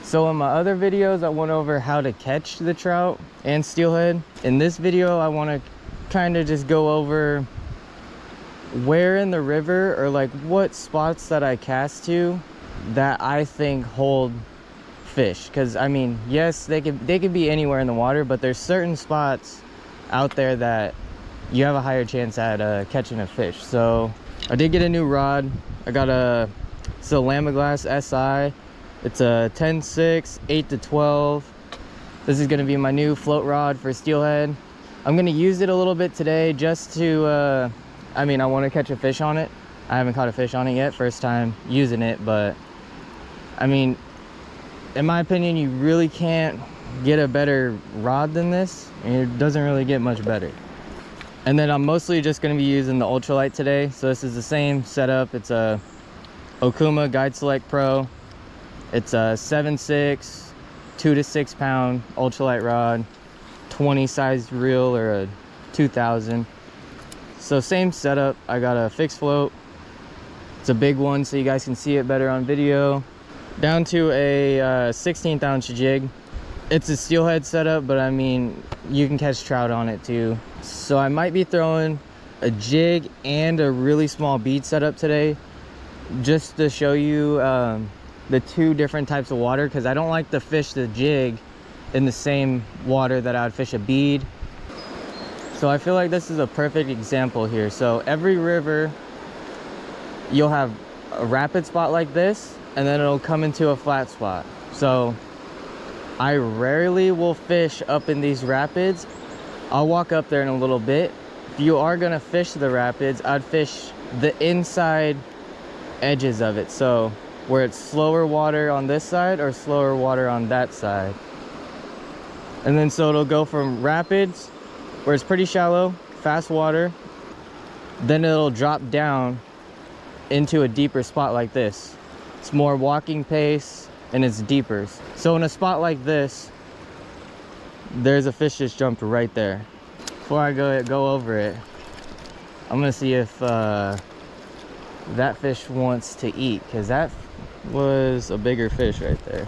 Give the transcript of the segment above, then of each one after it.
So in my other videos, I went over how to catch the trout and steelhead. In this video, I want to kind of just go over where in the river, or like what spots that I cast to that I think hold fish. Because I mean, yes, they could be anywhere in the water, but there's certain spots out there that you have a higher chance at catching a fish. So I did get a new rod. I got it's a Lamiglass SI. It's a 10-6 8-12. This is going to be my new float rod for steelhead. I'm going to use it a little bit today just to I mean, I want to catch a fish on it. I haven't caught a fish on it yet, first time using it, but I mean, in my opinion, you really can't get a better rod than this. It doesn't really get much better. And then I'm mostly just going to be using the Ultralight today. So this is the same setup. It's a Okuma Guide Select Pro. It's a 7-6 2 to 6 pound ultralight rod, 20 size reel, or a 2000. So same setup. I got a fixed float. It's a big one so you guys can see it better on video. Down to a 16th ounce jig. It's a steelhead setup, but I mean, you can catch trout on it too. So I might be throwing a jig and a really small bead setup today, just to show you the two different types of water, because I don't like to fish the jig in the same water that I would fish a bead. So I feel like this is a perfect example here. So every river, you'll have a rapid spot like this, and then it'll come into a flat spot. So I rarely will fish up in these rapids. I'll walk up there in a little bit. If you are gonna fish the rapids, I'd fish the inside edges of it. So where it's slower water on this side or slower water on that side. And then so it'll go from rapids, where it's pretty shallow, fast water, then it'll drop down into a deeper spot like this. It's more walking pace and it's deeper. So in a spot like this, there's a fish just jumped right there. Before I go over it, I'm gonna see if that fish wants to eat, because that was a bigger fish right there.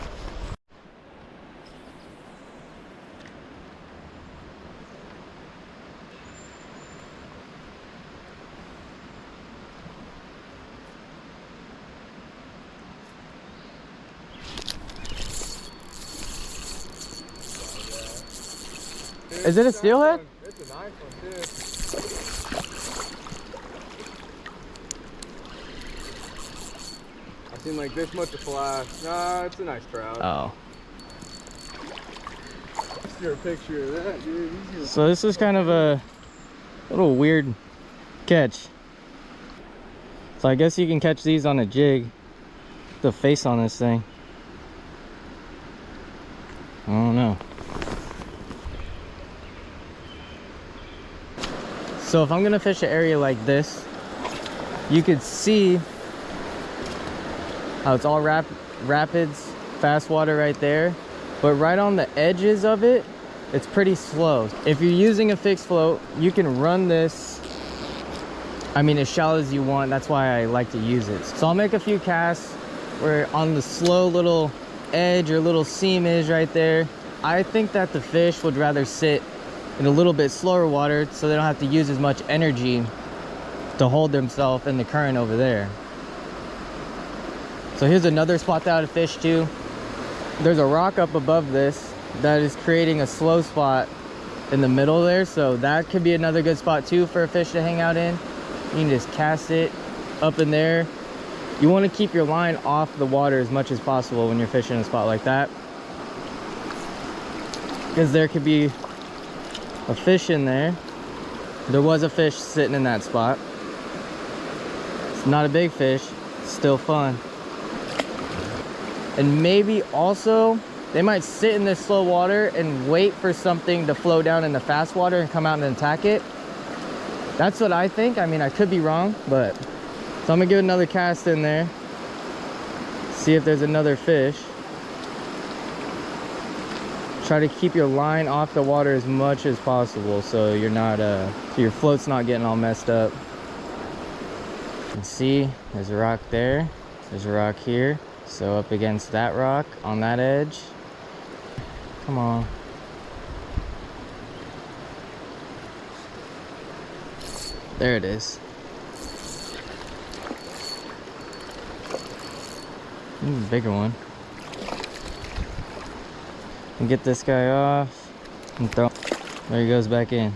Is it a steelhead? It's a nice one too. I seen like this much of fly. Nah, it's a nice trout. Oh. Let's get a picture of that, dude. So this is kind of a little weird catch. So I guess you can catch these on a jig. The face on this thing, I don't know. So if I'm gonna fish an area like this, you could see how it's all rapids, fast water right there, but right on the edges of it, it's pretty slow. If you're using a fixed float, you can run this, I mean, as shallow as you want. That's why I like to use it. So I'll make a few casts where on the slow little edge or little seam is right there. I think that the fish would rather sit in a little bit slower water so they don't have to use as much energy to hold themselves in the current over there. So here's another spot that I would fish to. There's a rock up above this that is creating a slow spot in the middle there, so that could be another good spot too for a fish to hang out in. You can just cast it up in there. You want to keep your line off the water as much as possible when you're fishing a spot like that, because there could be a fish in there. There was a fish sitting in that spot. It's not a big fish, it's still fun. And maybe also they might sit in this slow water and wait for something to flow down in the fast water and come out and attack it. That's what I think. I mean, I could be wrong, but so I'm gonna give another cast in there, see if there's another fish. Try to keep your line off the water as much as possible so you're not so your float's not getting all messed up. You can see there's a rock there, there's a rock here. So up against that rock on that edge. Come on. There it is. Bigger one. And get this guy off and throw. There he goes back in.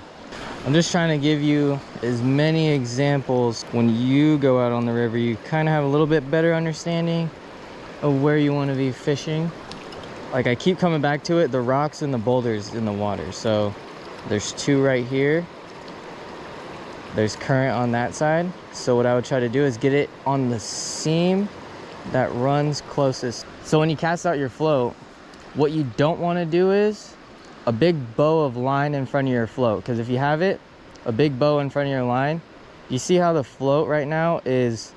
I'm just trying to give you as many examples. When you go out on the river, you kind of have a little bit better understanding of where you want to be fishing. Like I keep coming back to it, the rocks and the boulders in the water. So there's two right here. There's current on that side. So what I would try to do is get it on the seam that runs closest. So when you cast out your float, what you don't want to do is a big bow of line in front of your float. Because if you have it, a big bow in front of your line, you see how the float right now is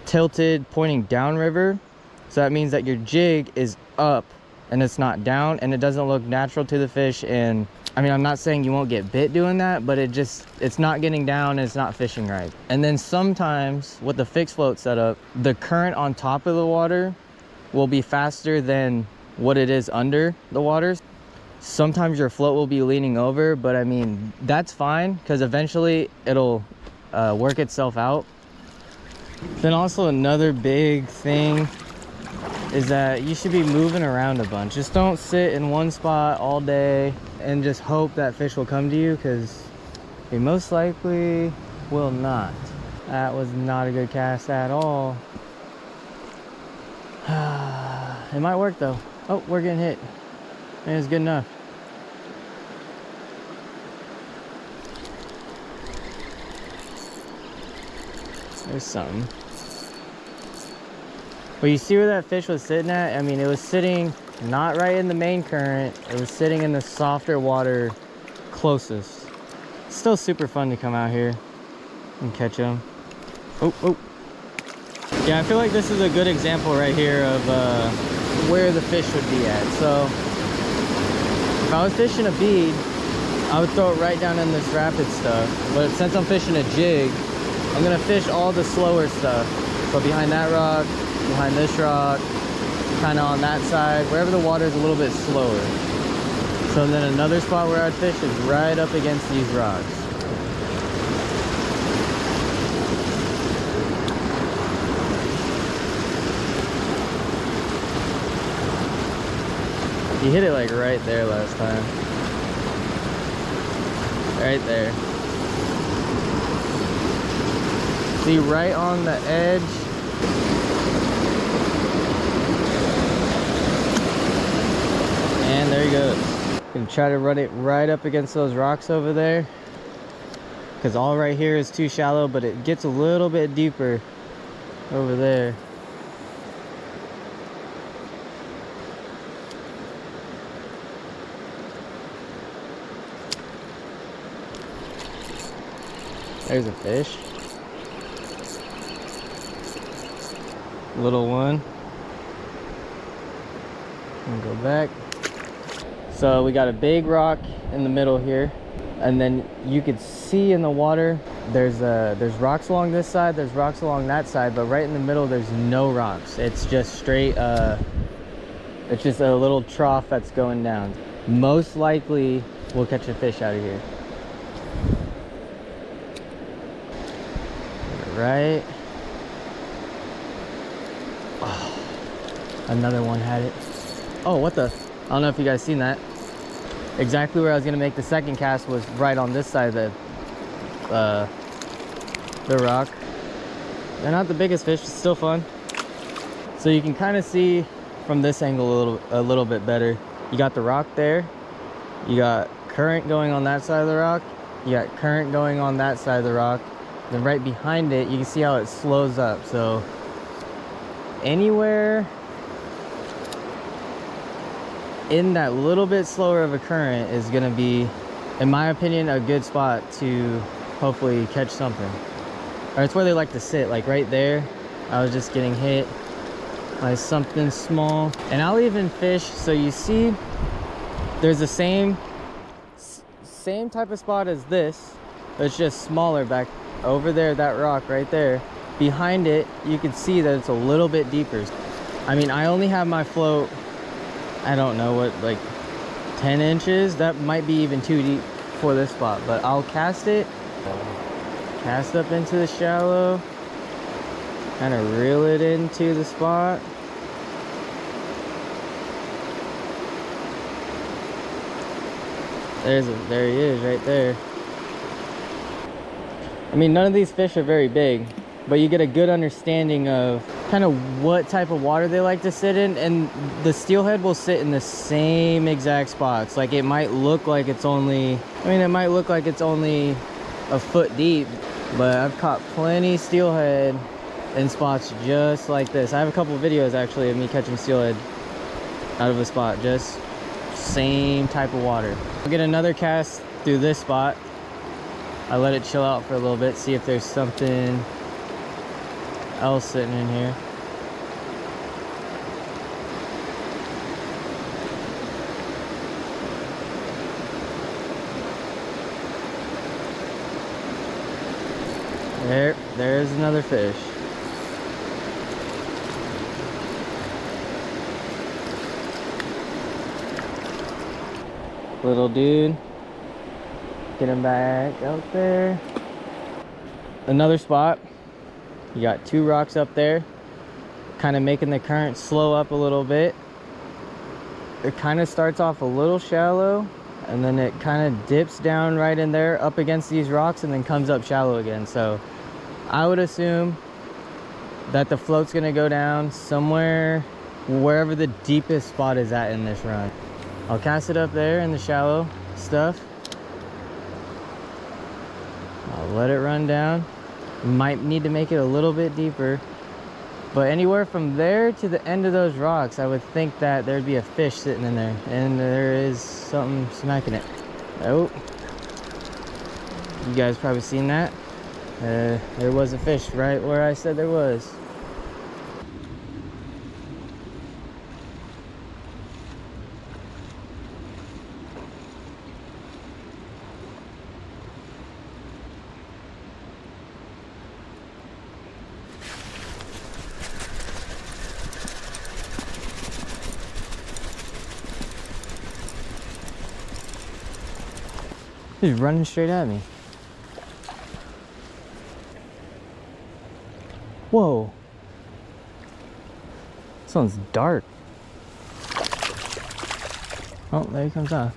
tilted pointing downriver. So that means that your jig is up and it's not down, and it doesn't look natural to the fish. And I mean, I'm not saying you won't get bit doing that, but it's not getting down and it's not fishing right. And then sometimes with the fixed float setup, the current on top of the water will be faster than what it is under the water. Sometimes your float will be leaning over, but I mean, that's fine because eventually it'll work itself out. Then also another big thing is that you should be moving around a bunch. Just don't sit in one spot all day and just hope that fish will come to you, because they most likely will not. That was not a good cast at all. It might work though. Oh, we're getting hit. And it's good enough. There's something. But you see where that fish was sitting at? I mean, it was sitting not right in the main current. It was sitting in the softer water closest. It's still super fun to come out here and catch them. Oh, oh. Yeah, I feel like this is a good example right here of where the fish would be at. So if I was fishing a bead, I would throw it right down in this rapid stuff. But since I'm fishing a jig, I'm gonna fish all the slower stuff. So behind that rock, behind this rock, kind of on that side, wherever the water is a little bit slower. So then another spot where I'd fish is right up against these rocks. You hit it like right there last time. Right there. See, right on the edge. And there he goes. Gonna try to run it right up against those rocks over there, because all right here is too shallow, but it gets a little bit deeper over there. There's a fish. Little one. And go back. So we got a big rock in the middle here, and then you could see in the water there's rocks along this side, there's rocks along that side, but right in the middle there's no rocks. It's just straight it's just a little trough that's going down. Most likely we'll catch a fish out of here. Right. Oh, another one had it. Oh, what the? I don't know if you guys seen that. Exactly where I was gonna make the second cast was right on this side of the rock. They're not the biggest fish, it's still fun. So you can kind of see from this angle a little bit better. You got the rock there. You got current going on that side of the rock. You got current going on that side of the rock. Then right behind it, you can see how it slows up. So anywhere in that little bit slower of a current is gonna be, in my opinion, a good spot to hopefully catch something. Or it's where they like to sit, like right there. I was just getting hit by something small. And I'll even fish, so you see there's the same type of spot as this, but it's just smaller back over there, that rock right there. Behind it, you can see that it's a little bit deeper. I mean, I only have my float, I don't know what, like 10 inches. That might be even too deep for this spot, but I'll cast it, cast up into the shallow, kind of reel it into the spot. There he is right there. I mean, none of these fish are very big, but you get a good understanding of kind of what type of water they like to sit in, and the steelhead will sit in the same exact spots. Like, it might look like it's only, I mean, it might look like it's only a foot deep, but I've caught plenty steelhead in spots just like this. I have a couple of videos actually of me catching steelhead out of a spot, just same type of water. I'll get another cast through this spot. I let it chill out for a little bit, see if there's something else sitting in here. There's another fish. Little dude. Get him back out there. Another spot. You got two rocks up there, kind of making the current slow up a little bit. It kind of starts off a little shallow, and then it kind of dips down right in there up against these rocks, and then comes up shallow again. So I would assume that the float's gonna go down somewhere wherever the deepest spot is at in this run. I'll cast it up there in the shallow stuff. I'll let it run down. Might need to make it a little bit deeper, but anywhere from there to the end of those rocks, I would think that there'd be a fish sitting in there, and there is something smacking it. Oh, you guys probably seen that. There was a fish right where I said there was. He's running straight at me. Whoa. This one's dark. Oh, there he comes off.